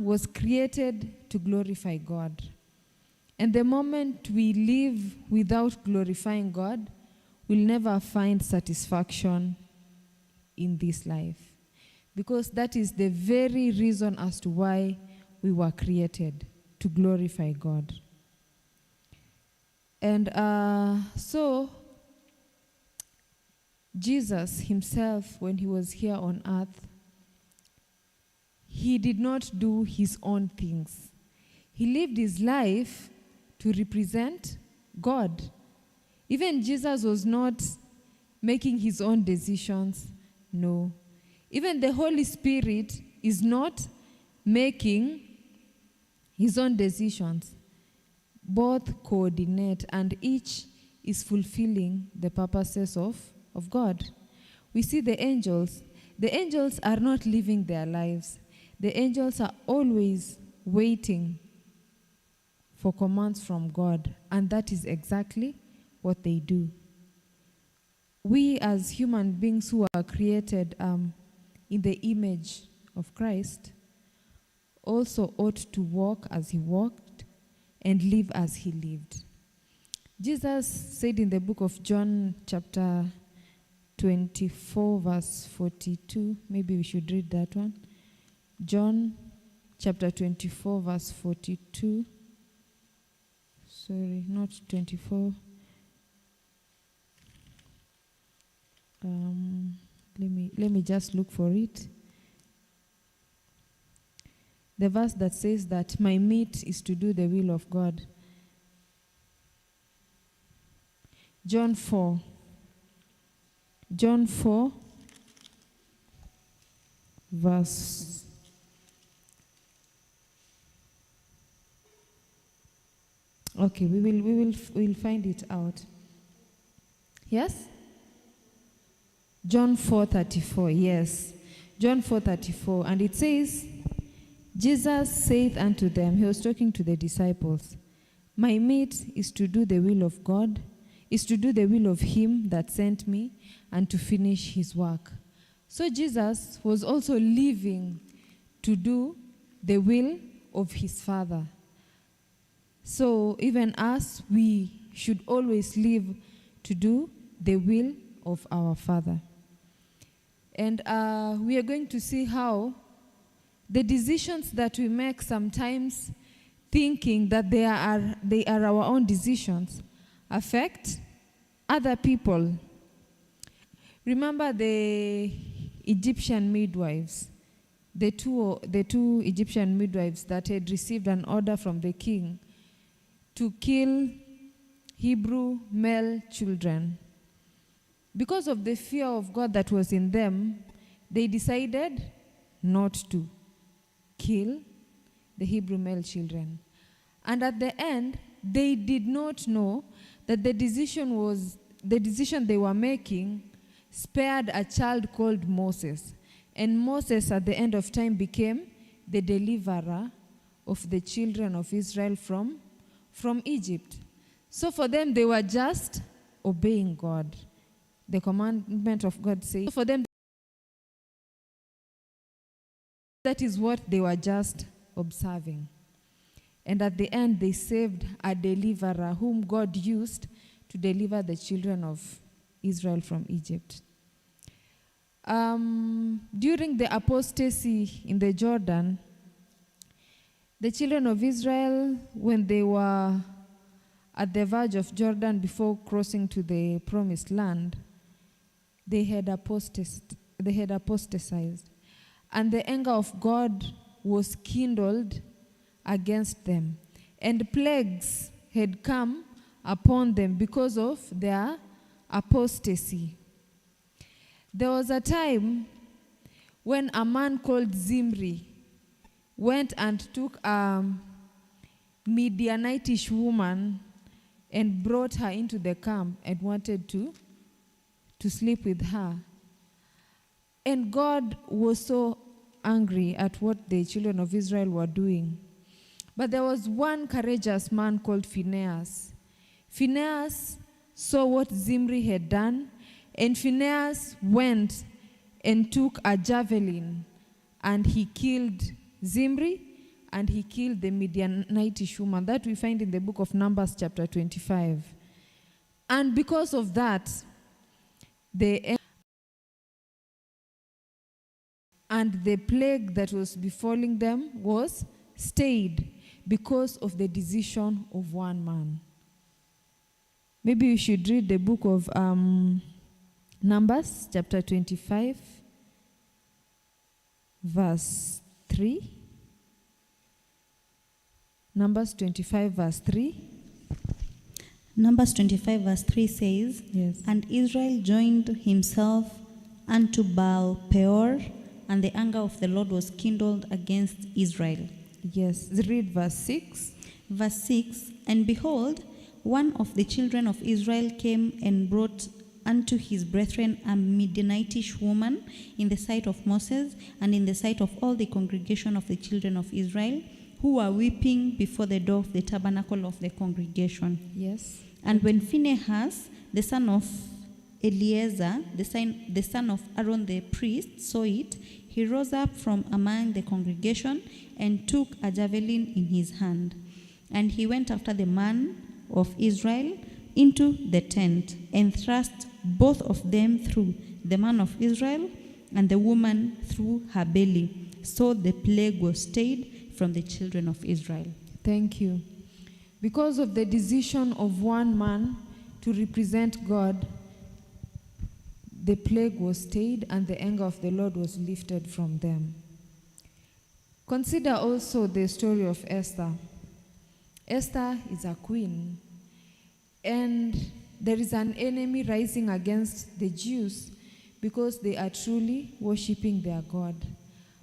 was created to glorify God. And the moment we live without glorifying God, we'll never find satisfaction in this life. Because that is the very reason as to why we were created, to glorify God. And so, Jesus himself, when he was here on earth, he did not do his own things. He lived his life to represent God. Even Jesus was not making his own decisions. No. Even the Holy Spirit is not making his own decisions. Both coordinate, and each is fulfilling the purposes of God. We see the angels. The angels are not living their lives. The angels are always waiting for commands from God, and that is exactly what they do. We as human beings who are created in the image of Christ also ought to walk as he walked and live as he lived. Jesus said in the book of John chapter 24 verse 42, maybe we should read that one. John chapter 24 verse 42. Sorry, not 24. Let me just look for it. The verse that says that my meat is to do the will of God. John 4, verse. Okay, we'll find it out. Yes? John 4:34. Yes. John 4:34, and it says, Jesus saith unto them, he was talking to the disciples, my meat is to do the will of God, is to do the will of him that sent me, and to finish his work. So Jesus was also living to do the will of his Father. So even us, we should always live to do the will of our Father. And we are going to see how the decisions that we make sometimes, thinking that they are our own decisions, affect other people. Remember the Egyptian midwives, the two Egyptian midwives that had received an order from the king to kill Hebrew male children. Because of the fear of God that was in them, they decided not to kill the Hebrew male children. And at the end, they did not know that the decision they were making spared a child called Moses. And Moses, at the end of time, became the deliverer of the children of Israel from Egypt. So for them, they were just obeying God. The commandment of God says, so for them, that is what they were just observing. And at the end, they saved a deliverer whom God used to deliver the children of Israel from Egypt. During the apostasy in the Jordan, the children of Israel, when they were at the verge of Jordan before crossing to the promised land, they had apostatized. And the anger of God was kindled against them. And plagues had come upon them because of their apostasy. There was a time when a man called Zimri went and took a Midianitish woman and brought her into the camp and wanted to sleep with her. And God was so angry at what the children of Israel were doing. But there was one courageous man called Phinehas. Phinehas saw what Zimri had done, and Phinehas went and took a javelin, and he killed Zimri and he killed the Midianitish woman. That we find in the book of Numbers chapter 25. And because of that, and the plague that was befalling them was stayed because of the decision of one man. Maybe you should read the book of Numbers chapter 25, verse 3. Numbers 25, verse 3. Numbers 25, verse 3 says, Yes. And Israel joined himself unto Baal Peor, and the anger of the Lord was kindled against Israel. Yes. Read verse 6. Verse 6, And behold, one of the children of Israel came and brought unto his brethren a Midianitish woman in the sight of Moses and in the sight of all the congregation of the children of Israel, who were weeping before the door of the tabernacle of the congregation. Yes. And when Phinehas, the son of Eleazar, the son of Aaron the priest, saw it, he rose up from among the congregation and took a javelin in his hand. And he went after the man of Israel into the tent and thrust both of them through, the man of Israel and the woman through her belly. So the plague was stayed from the children of Israel. Thank you. Because of the decision of one man to represent God, the plague was stayed and the anger of the Lord was lifted from them. Consider also the story of Esther. Esther is a queen, and there is an enemy rising against the Jews because they are truly worshiping their God.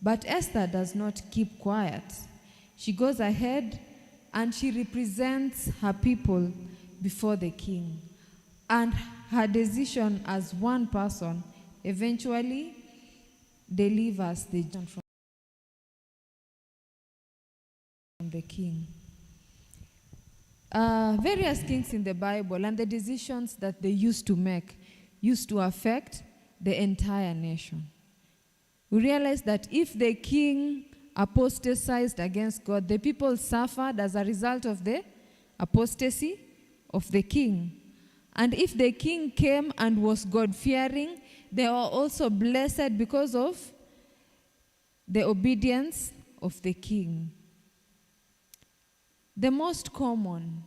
But Esther does not keep quiet. She goes ahead and she represents her people before the king. And her decision as one person eventually delivers the John from the king. Various kings in the Bible and the decisions that they used to make used to affect the entire nation. We realize that if the king apostatized against God, the people suffered as a result of the apostasy of the king. And if the king came and was God-fearing, they were also blessed because of the obedience of the king. The most common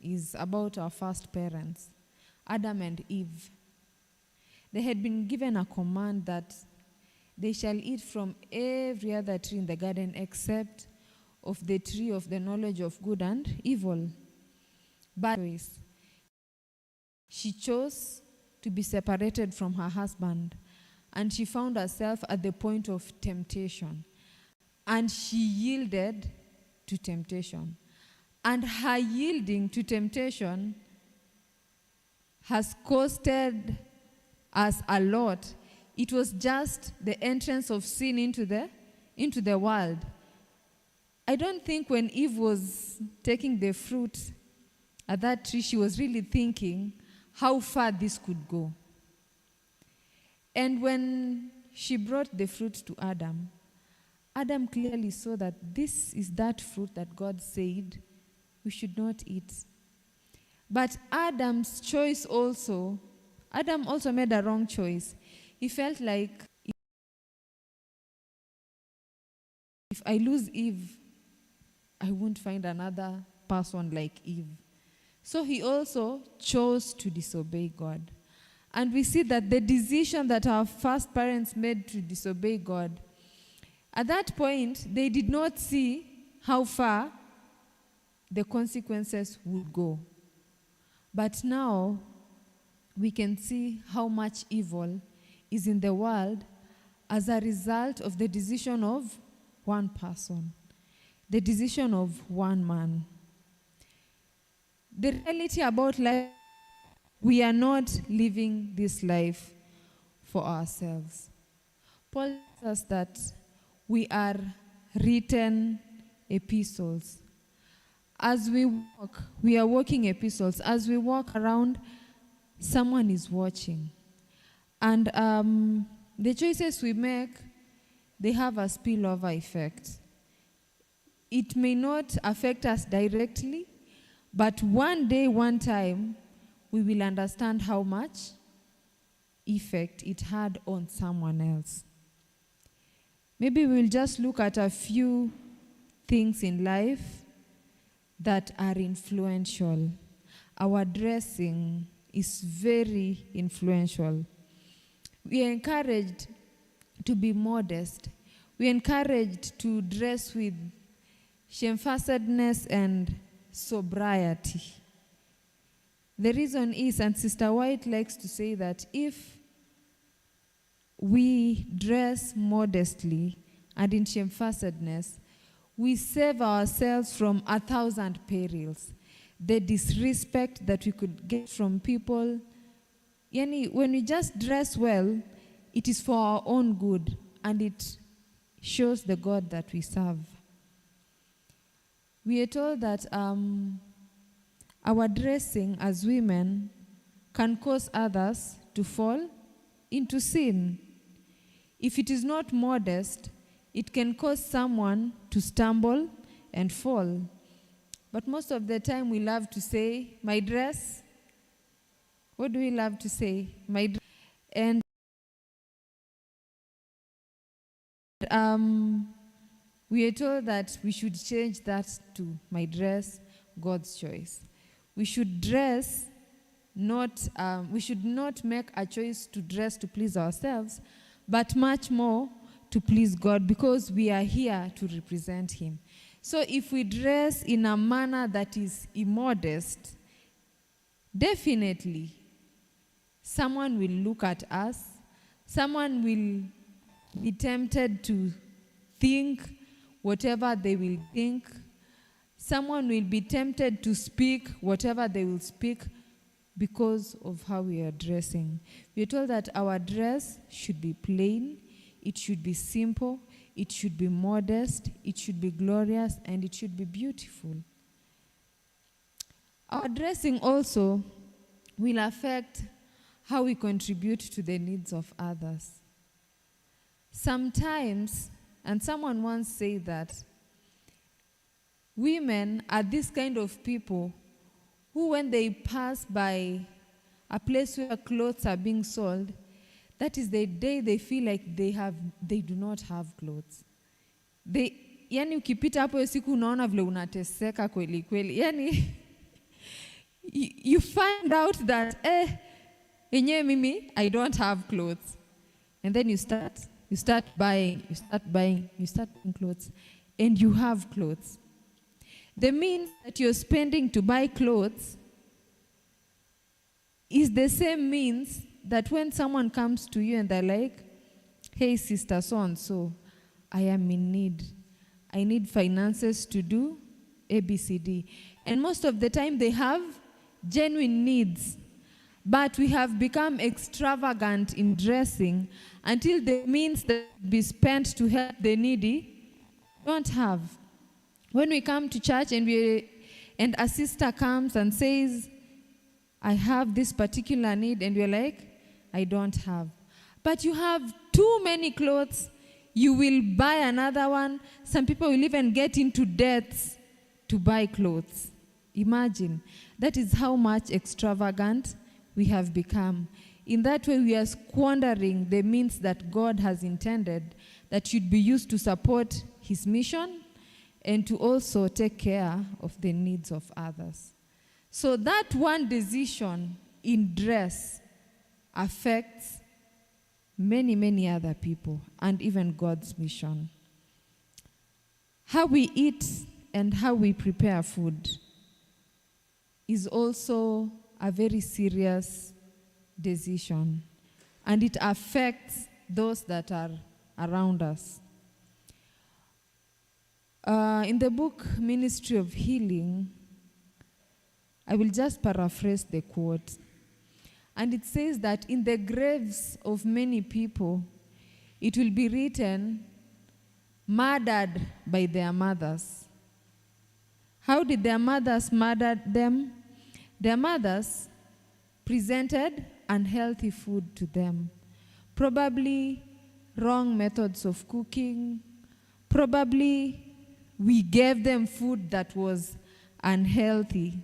is about our first parents, Adam and Eve. They had been given a command that they shall eat from every other tree in the garden except of the tree of the knowledge of good and evil. But she chose to be separated from her husband, and she found herself at the point of temptation. And she yielded to temptation. And her yielding to temptation has costed us a lot. It was just the entrance of sin into the world. I don't think when Eve was taking the fruit at that tree, she was really thinking how far this could go. And when she brought the fruit to Adam, Adam clearly saw that this is that fruit that God said we should not eat. But Adam also made a wrong choice. He felt like if I lose Eve, I won't find another person like Eve. So he also chose to disobey God. And we see that the decision that our first parents made to disobey God, at that point, they did not see how far the consequences would go. But now, we can see how much evil is in the world as a result of the decision of one person, the decision of one man. The reality about life, we are not living this life for ourselves. Paul tells us that we are written epistles. As we walk, we are walking epistles. As we walk around, someone is watching. And the choices we make, they have a spillover effect. it may not affect us directly, but one day, one time, we will understand how much effect it had on someone else. Maybe we'll just look at a few things in life that are influential. Our dressing is very influential. We are encouraged to be modest. We are encouraged to dress with shamefacedness and sobriety. The reason is, and Sister White likes to say that if we dress modestly and in shamefacedness, we save ourselves from 1,000 perils. The disrespect that we could get from people. Yani, when we just dress well, it is for our own good, and it shows the God that we serve. We are told that our dressing as women can cause others to fall into sin. If it is not modest, it can cause someone to stumble and fall. But most of the time we love to say, my dress. What do we love to say? My dress. And we are told that we should change that to my dress, God's choice. We should dress we should not make a choice to dress to please ourselves, but much more to please God, because we are here to represent Him. So if we dress in a manner that is immodest, definitely someone will look at us, someone will be tempted to think whatever they will think, someone will be tempted to speak whatever they will speak because of how we are dressing. We are told that our dress should be plain, it should be simple, it should be modest, it should be glorious, and it should be beautiful. Our dressing also will affect how we contribute to the needs of others. Sometimes, and someone once said that women are this kind of people who, when they pass by a place where clothes are being sold, that is the day they feel like they do not have clothes. Yani ukipita hapo siku unaona vile unateseka kweli kweli. Yani you find out that enyewe mimi I don't have clothes. And then you start buying clothes, and you have clothes. The means that you're spending to buy clothes is the same means that when someone comes to you and they're like, hey sister so-and-so, I am in need. I need finances to do ABCD. And most of the time they have genuine needs. But we have become extravagant in dressing until the means that be spent to help the needy don't have. When we come to church and a sister comes and says, I have this particular need, and we're like, I don't have. But you have too many clothes, you will buy another one. Some people will even get into debts to buy clothes. Imagine, that is how much extravagant we have become. In that way, we are squandering the means that God has intended that should be used to support His mission and to also take care of the needs of others. So that one decision in dress affects many, many other people and even God's mission. How we eat and how we prepare food is also a very serious decision, and it affects those that are around us. In the book Ministry of Healing, I will just paraphrase the quote. And it says that in the graves of many people, it will be written, murdered by their mothers. How did their mothers murder them? Their mothers presented unhealthy food to them. Probably wrong methods of cooking, probably we gave them food that was unhealthy.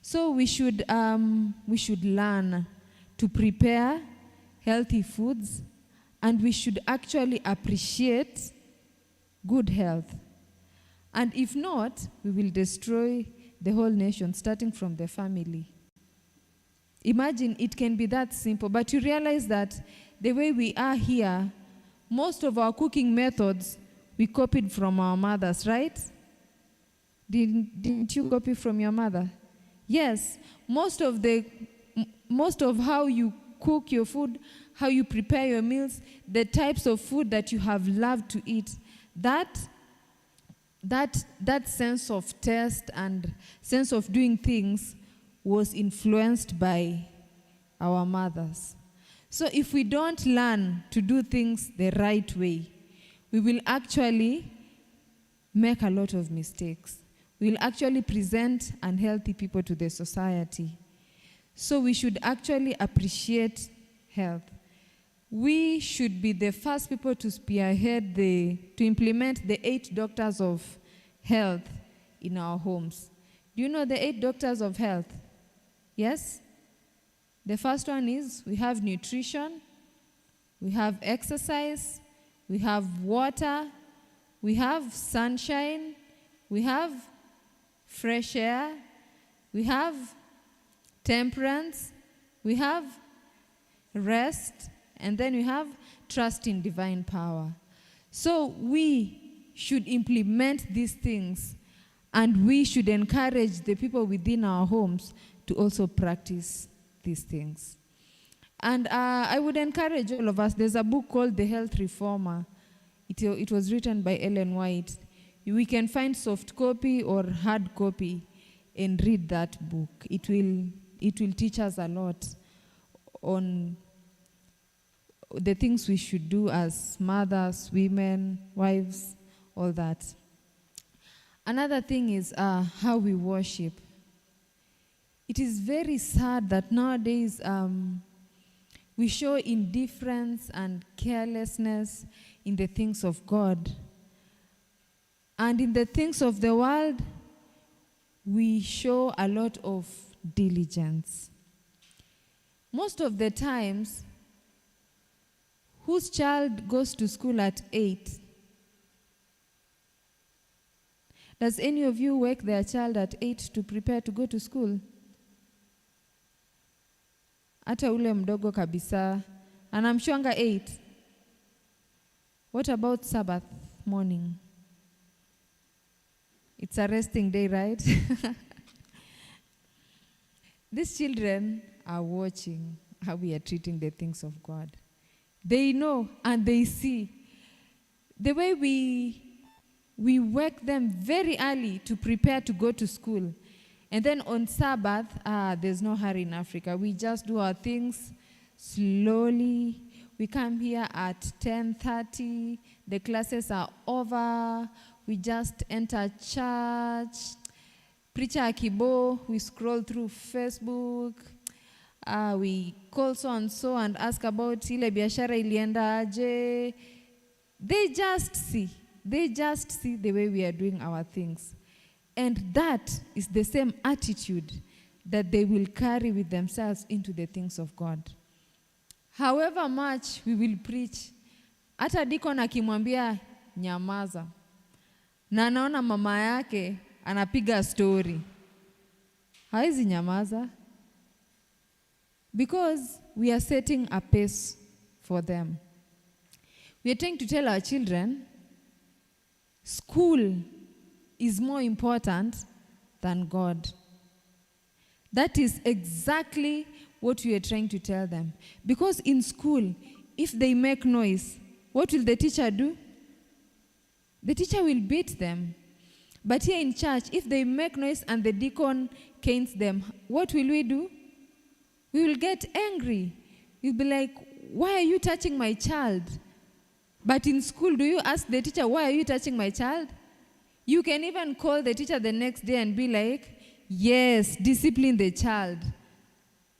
So we should learn to prepare healthy foods, and we should actually appreciate good health. And if not, we will destroy the whole nation, starting from the family. Imagine it can be that simple, but you realize that the way we are here, most of our cooking methods we copied from our mothers, right? Didn't you copy from your mother? Yes. Most of how you cook your food, how you prepare your meals, the types of food that you have loved to eat, that sense of taste and sense of doing things was influenced by our mothers. So if we don't learn to do things the right way, we will actually make a lot of mistakes. We will actually present unhealthy people to the society. So we should actually appreciate health. We should be the first people to spearhead to implement the 8 doctors of health in our homes. Do you know the 8 doctors of health? Yes? The first one is we have nutrition, we have exercise, we have water, we have sunshine, we have fresh air, we have temperance, we have rest, and then we have trust in divine power. So we should implement these things, and we should encourage the people within our homes to also practice these things. And I would encourage all of us. There's a book called The Health Reformer. It was written by Ellen White. We can find soft copy or hard copy and read that book. It will teach us a lot on the things we should do as mothers, women, wives, all that. Another thing is how we worship. It is very sad that nowadays we show indifference and carelessness in the things of God. And in the things of the world, we show a lot of diligence. Most of the times, whose child goes to school at 8? Does any of you wake their child at 8 to prepare to go to school? Hata ule mdogo kabisa, anamshwanga 8. What about Sabbath morning? It's a resting day, right? These children are watching how we are treating the things of God. They know and they see. The way we wake them very early to prepare to go to school. And then on Sabbath, there's no hurry in Africa. We just do our things slowly. We come here at 10:30. The classes are over. We just enter church. Preacher akibo. We scroll through Facebook. We call so and so and ask about ile biashara ilienda aje. They just see the way we are doing our things. And that is the same attitude that they will carry with themselves into the things of God. However much we will preach, hata deacon akimwambia nyamaza, na anaona mama yake anapiga story, haizi nyamaza, because we are setting a pace for them. We are trying to tell our children, school is more important than God. That is exactly what we are trying to tell them. Because in school, if they make noise, what will the teacher do? The teacher will beat them. But here in church, if they make noise and the deacon canes them, what will we do? We will get angry. We'll be like, why are you touching my child? But in school, do you ask the teacher, why are you touching my child? You can even call the teacher the next day and be like, yes, discipline the child.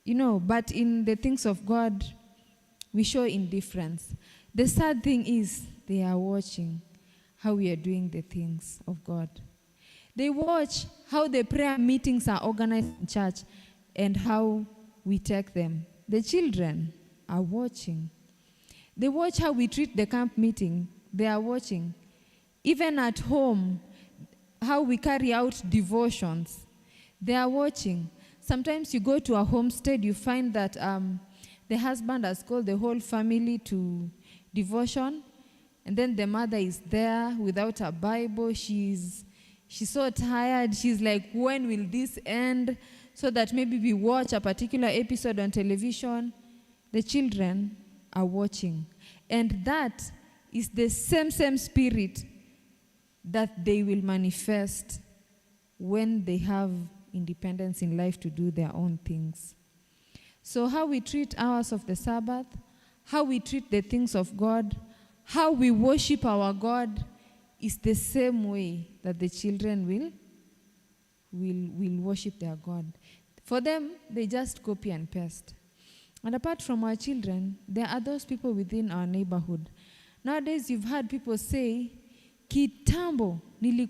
But in the things of God, we show indifference. The sad thing is they are watching. how we are doing the things of God. They watch how the prayer meetings are organized in church and how we take them. The children are watching. They watch how we treat the camp meeting. They are watching. Even at home, how we carry out devotions. They are watching. Sometimes you go to a homestead, you find that the husband has called the whole family to devotion, and then the mother is there without a Bible. She's so tired. She's like, when will this end? So that maybe we watch a particular episode on television. The children are watching. And that is the same spirit that they will manifest when they have independence in life to do their own things. So how we treat hours of the Sabbath, how we treat the things of God, how we worship our God is the same way that the children will worship their God. For them, they just copy and paste. And apart from our children, there are those people within our neighborhood. Nowadays, you've heard people say, kitambo nilikuwa